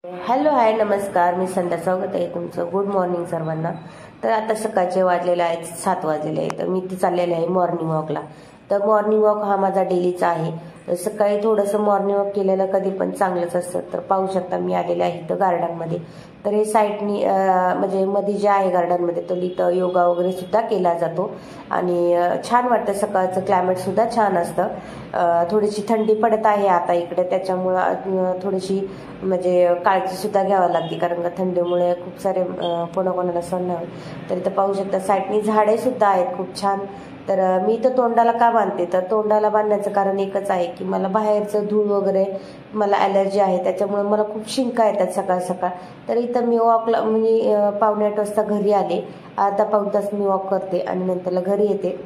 Hello hi नमस्कार, मी संध्या स्वागत आहे तुमचं. गुड मॉर्निंग सर्वांना. तर आता सकाळचे वाजलेले आहेत 7 वाजलेले आहेत. तर मी इथे चाललेले आहे मॉर्निंग वॉकला. तर मॉर्निंग वॉक हा माझा डेलीचा आहे. तर सकाळी थोडंसं मॉर्निंग वॉक केलेलं कधी पण चांगलंच असतं. तर पाहू शकता मी आलेले आहे इथं गार्डनमध्ये. तर हे साईडनी म्हणजे मध्ये जे आहे गार्डनमध्ये तर इथं योगा वगैरे सुद्धा केला जातो आणि छान वाटतं. सकाळचं क्लायमेट सुद्धा छान असतं. थोडीशी थंडी पडत आहे आता इकडे, त्याच्यामुळं थोडीशी म्हणजे काळजी सुद्धा घ्यावी लागते, कारण का थंडीमुळे खूप सारे कोणाकोणाला सण नाही होत. तर इथं पाहू शकता साईडनी झाडे सुद्धा आहेत खूप छान. तर मी इथं तोंडाला का बांधते, तर तोंडाला बांधण्याचं कारण एकच आहे की मला बाहेरचं धूळ वगैरे मला ॲलर्जी आहे, त्याच्यामुळे मला खूप शिंका येतात सकाळ सकाळ. तर इथं मी वॉकला म्हणजे 7:45 वाजता घरी आले. अर्धा पाऊण तास मी वॉक करते आणि नंतरला घरी येते.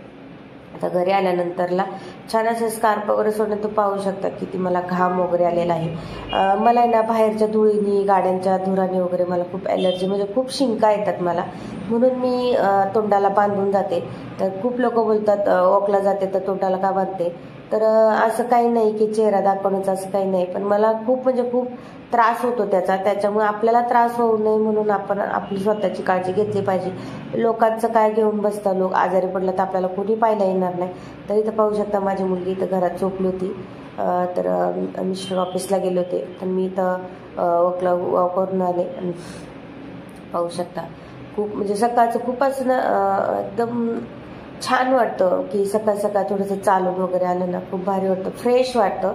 आता घरी आल्यानंतरला छान असं स्कार्फ वगैरे सोडणं तर पाहू शकता किती मला घाम वगैरे आलेला आहे. मला ना बाहेरच्या धुळीनी गाड्यांच्या धुराने वगैरे मला खूप ॲलर्जी म्हणजे खूप शिंका येतात मला, म्हणून मी तोंडाला बांधून जाते. तर खूप लोक बोलतात वॉकला जाते तर तोंडाला का बांधते, तर असं काही नाही की चेहरा दाखवण्याचं असं काही नाही, पण मला खूप म्हणजे खूप त्रास होतो त्याच्यामुळे आपल्याला त्रास होऊ नये म्हणून आपण आपली स्वतःची काळजी घेतली पाहिजे. लोकांचं काय घेऊन बसता, लोक आजारी पडलं तर आपल्याला कोणी पाहायला येणार नाही. तर इथं पाहू शकता माझी मुलगी इथं घरात झोपली होती. तर मिस्टर ऑफिसला गेले होते, तर मी इथं वॉक करून आले. पाहू शकता खूप म्हणजे सकाळचं खूप असं ना एकदम छान वाटतं की सकाळ सकाळ थोडंसं चालून वगैरे आलं ना खूप भारी वाटतं, फ्रेश वाटतं.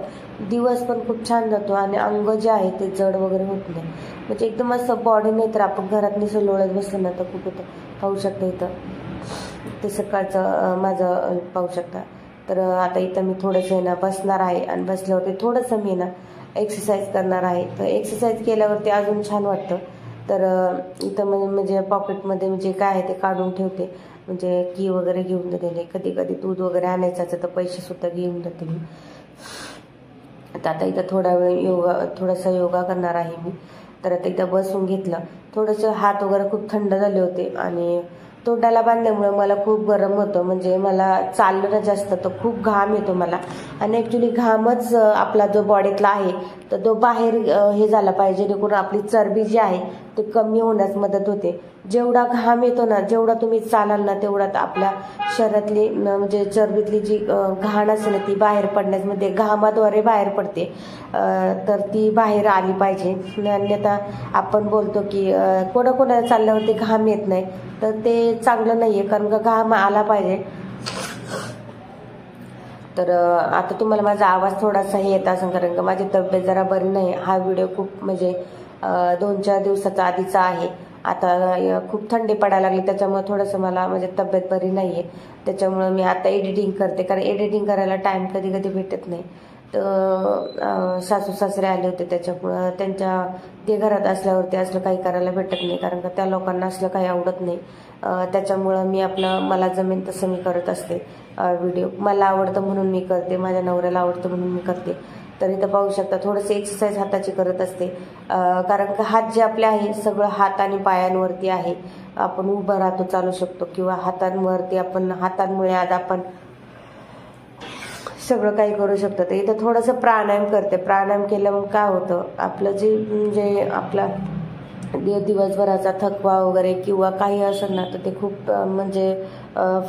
दिवस पण खूप छान जातो आणि अंग जे आहे ते जड वगैरे होत नाही, म्हणजे एकदम असं बॉडी नाही तर आपण घरात निसं लोळत बसलं ना तर खूप होतं. पाहू शकता इथं ते सकाळचं माझं पाहू शकता. तर आता इथं मी थोडंसं ना बसणार आहे आणि बसल्यावरती थोडंसं मी ना एक्सरसाइज करणार आहे. तर एक्सरसाइज केल्यावरती अजून छान वाटतं. तर इथं म्हणजे पॉकेटमध्ये म्हणजे काय आहे ते काढून ठेवते, म्हणजे की वगैरे घेऊन दिलेले, कधी कधी दूध वगैरे आणायचं तर पैसेसुद्धा घेऊन जाते मी. आता इथं थोडा वेळ थोडासा योगा करणार आहे मी. तर आता इथं बसून घेतलं, थोडंसं हात वगैरे खूप थंड झाले होते आणि तोंडाला बांधल्यामुळे मला खूप गरम होतं, म्हणजे मला चाललं ना जास्त तर खूप घाम येतो मला. आणि ॲक्च्युली घामच आपला जो बॉडीतला आहे तर तो बाहेर हे झाला पाहिजे, जेणेकरून आपली चरबी जी आहे ते कमी होण्यास मदत होते. जेवढा घाम येतो ना, जेवढा तुम्ही चालाल ना तेवढा आपल्या शरीरातली म्हणजे चरबीतली जी घाण असेल ती बाहेर पडण्यामध्ये घामाद्वारे बाहेर पडते. तर ती बाहेर आली पाहिजे. अन्यथा आपण बोलतो की कोणाकोणाला चालल्यावरती घाम येत नाही, तर ते चांगलं नाही आहे, कारण का घाम आला पाहिजे. तर आता तुम्हाला माझा आवाज थोडासा हे येत असेल, कारण का माझी तब्येत जरा बरी नाही. हा व्हिडिओ खूप म्हणजे 2-4 दिवसाचा आधीचा आहे. आता खूप थंडी पडायला लागली, त्याच्यामुळे थोडंसं मला म्हणजे तब्येत बरी नाही आहे. त्याच्यामुळं मी आता एडिटिंग करते, कारण एडिटिंग करायला टाईम कधी कधी भेटत नाही. तर सासू सासरे आले होते, त्याच्यामुळं ते घरात असल्यावरती असलं काही करायला भेटत नाही, कारण का त्या लोकांना असलं काही आवडत नाही. त्याच्यामुळं मी मला जमेन तसं मी करत असते व्हिडिओ. मला आवडतं म्हणून मी करते, माझ्या नवऱ्याला आवडतं म्हणून मी करते. तर इथं पाहू शकता थोडंसं एक्सरसाइज हाताची करत असते, कारण का हात जे आपले आहे सगळं हात आणि पायांवरती आहे. आपण उभं राहतो, चालू शकतो, किंवा हातांवरती हातांमुळे आज आपण सगळं काही करू शकतो. तर इथं थोडंसं प्राणायाम करते. प्राणायाम केल्यामुळे काय होतं, आपलं जे म्हणजे आपला दिवसभराचा थकवा वगैरे किंवा काही असेल ना तर ते खूप म्हणजे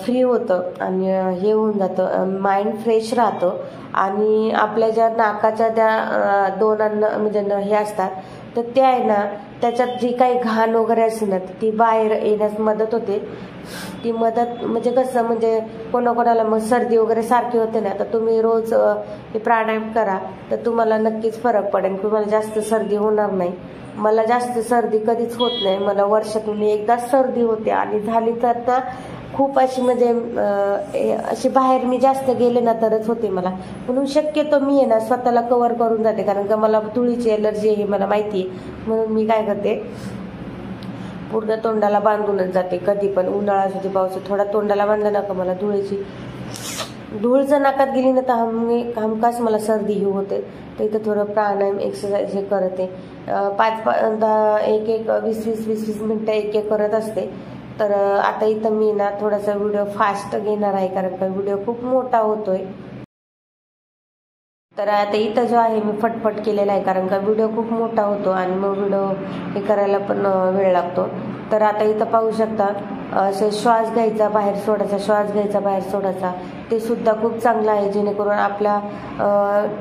फ्री होतं आणि हे होऊन जातं, माइंड फ्रेश राहतं. आणि आपल्या ज्या नाकाच्या त्या दोन म्हणजे हे असतात तर ते आहे ना, त्याच्यात जी काही घाण वगैरे असते ना ती बाहेर येण्यास मदत होते. ती मदत म्हणजे कसं, म्हणजे कोणाकोणाला मग सर्दी वगैरे सारखी होते ना, तर तुम्ही रोज हे प्राणायाम करा तर तुम्हाला नक्कीच फरक पडेल, तुम्हाला जास्त सर्दी होणार नाही. मला जास्त सर्दी कधीच होत नाही, मला वर्षातून एकदाच सर्दी होते आणि झाली तर ना खूप अशी म्हणजे अशी बाहेर मी जास्त गेले ना तरच होते मला. म्हणून शक्यतो मी आहे ना स्वतःला कव्हर करून जाते, कारण का मला धुळीची एलर्जी आहे मला माहिती आहे. म्हणून मी काय करते, पूर्ण तोंडाला बांधूनच जाते. कधी पण उन्हाळा असू पाऊस, थोडा तोंडाला बांधलं ना का मला धूळ जर नाकात गेली ना तर हमखास मला सर्दी ही होते. तर इथं थोडं प्राणायाम एक्सरसाइज हे करते. 5-10 एक 20-20 मिनटं एक करत असते. तर आता इथं मी ना थोडासा व्हिडिओ फास्ट घेणार आहे, कारण का व्हिडिओ खूप मोठा होतोय. तर आता इथं जो आहे मी फटफट केलेला आहे, कारण का व्हिडिओ खूप मोठा होतो आणि मग व्हिडिओ हे करायला पण वेळ लागतो. तर आता इथं पाहू शकता असे श्वास घ्यायचा बाहेर सोडायचा, श्वास घ्यायचा बाहेर सोडायचा, ते सुद्धा खूप चांगलं आहे. जेणेकरून आपल्या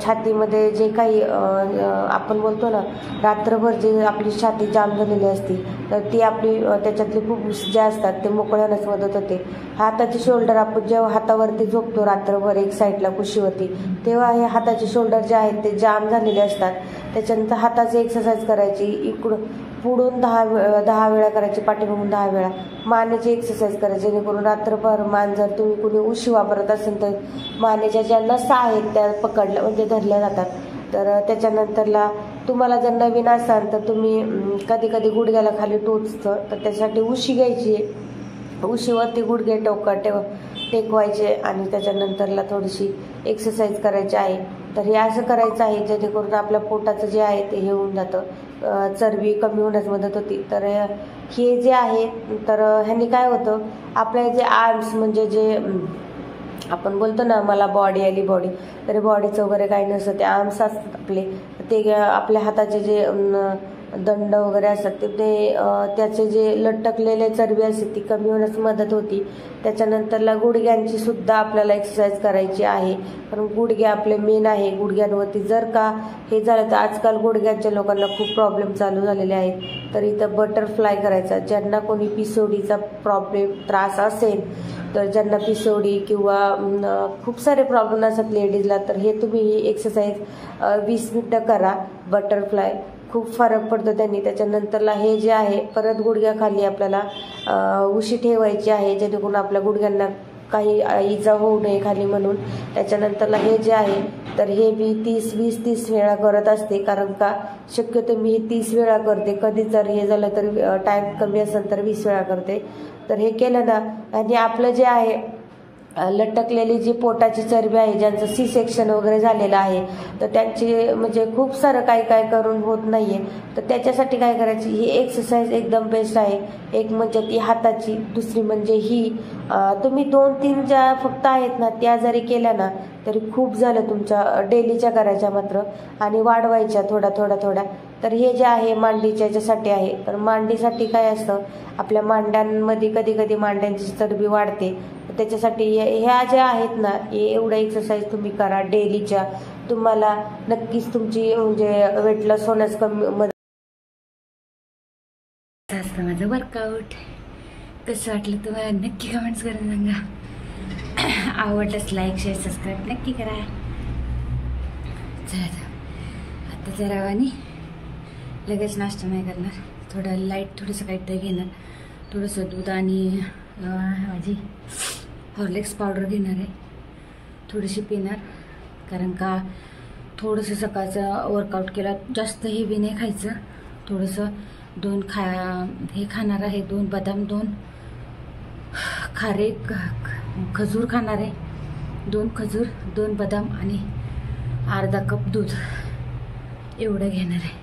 छातीमध्ये जे काही आपण बोलतो ना, रात्रभर जे आपली छाती जाम झालेली असते, तर ती आपली त्याच्यातले खूप जे असतात ते मोकळे होण्यास मदत होते. हाताचे शोल्डर आपण जेव्हा हातावरती झोपतो रात्रभर एक साईडला कुशीवरती, तेव्हा हे हाताचे शोल्डर जे आहेत ते जाम झालेले असतात. त्याच्यानंतर हाताची एक्सरसाइज करायची, इकडून पुढून 10 वेळा करायची, पाठीमागून 10 वेळा. मानेची एक्सरसाइज करायची, जेणेकरून रात्रभर मान जर तुम्ही कुणी उशी वापरत असेल तर मानेच्या ज्या नसा आहेत त्या पकडल्या म्हणजे धरल्या जातात. तर त्याच्यानंतरला तुम्हाला जर नवीन असाल तर तुम्ही कधी कधी गुडघ्याला खाली टोचतं, तर त्यासाठी उशी घ्यायची, उशीवरती गुडघे टेकवायचे आणि त्याच्यानंतरला थोडीशी एक्सरसाइज करायची आहे. तर हे असं करायचं आहे जेणेकरून आपल्या पोटाचं जे आहे ते हे होऊन जातं, चरबी कमी होण्यास मदत होती. तर हे जे आहे तर ह्याने काय होतं, आपल्या जे आर्म्स म्हणजे जे आपण बोलतो ना मला बॉडी आली बॉडी, तर बॉडीचं वगैरे काही नसतं, ते आर्म्स असतात आपले, ते आपल्या हाताचे जे दंड वगैरे असतात ते त्याचे जे लटकलेले चरबी असते ती कमी होण्यास मदत होती. त्याच्यानंतरला गुडघ्यांची सुद्धा आपल्याला एक्सरसाइज करायची आहे, कारण गुडघे आपले मेन आहे. गुडघ्यांवरती जर का हे झालं तर आजकाल गुडघ्यांच्या लोकांना खूप प्रॉब्लेम चालू झालेले आहेत. तर इथं बटरफ्लाय करायचा. ज्यांना कोणी पिसोडीचा त्रास असेल, तर ज्यांना पिसोडी किंवा खूप सारे प्रॉब्लेम असतात लेडीजला, तर हे तुम्ही ही एक्सरसाइज 20 मिनिटं करा बटरफ्लाय, खूप फरक पडतो त्यांनी. त्याच्यानंतरला हे जे आहे परत गुडघ्याखाली आपल्याला उशी ठेवायची आहे, जेणेकरून आपल्या गुडघ्यांना काही इजा होऊ नये खाली म्हणून. त्याच्यानंतरला हे जे आहे तर हे मी 20-30 वेळा करत असते, कारण का शक्यतो मी हे 30 वेळा करते. कधी जर हे झालं तर टाईम कमी असेल तर 20 वेळा करते. तर हे केलं ना, आणि आपलं जे आहे लटकलेली जी पोटाची चरबी आहे, ज्यांचं सी सेक्शन वगैरे झालेलं आहे, तर त्यांची म्हणजे खूप सारं काय काय करून होत नाहीये, तर त्याच्यासाठी काय करायची, ही एक्सरसाइज एकदम बेस्ट आहे. एक म्हणजे ती हाताची, दुसरी म्हणजे ही तुम्ही 2-3 ज्या फक्त आहेत ना त्या जरी केल्या ना तरी खूप झालं तुमच्या डेलीच्या करायच्या मात्र, आणि वाढवायच्या थोड्या. तर हे जे आहे मांडीच्या याच्यासाठी आहे. तर मांडीसाठी काय असतं, आपल्या मांड्यांमध्ये कधी कधी मांड्यांची चरबी वाढते, त्याच्यासाठी ह्या ज्या आहेत ना, हे एवढं एक्सरसाइज तुम्ही करा डेलीच्या, तुम्हाला नक्कीच तुमची म्हणजे वेट लॉस होण्यास कमी मदत. असतं माझं वर्कआउट. कसं वाटलं तुम्हाला नक्की कमेंट्स करून सांगा. आवडलंच लाईक शेअर सबस्क्राईब नक्की करा. चला आता जरा आणि लगेच नाश्ता नाही करणार, थोडं लाईट थोडंसं काहीतरी घेणार, थोडंसं दूध आणि माझी हॉर्लिक्स पावडर घेणार आहे, थोडीशी पिणार. कारण का थोडंसं सकाळचं वर्कआउट केला, जास्त हेवी नाही खायचं. थोडंसं 2 हे खाणार आहे, 2 बदाम, 2 खारे खजूर खाणार आहे, 2 खजूर, 2 बदाम आणि अर्धा कप दूध एवढं घेणार आहे.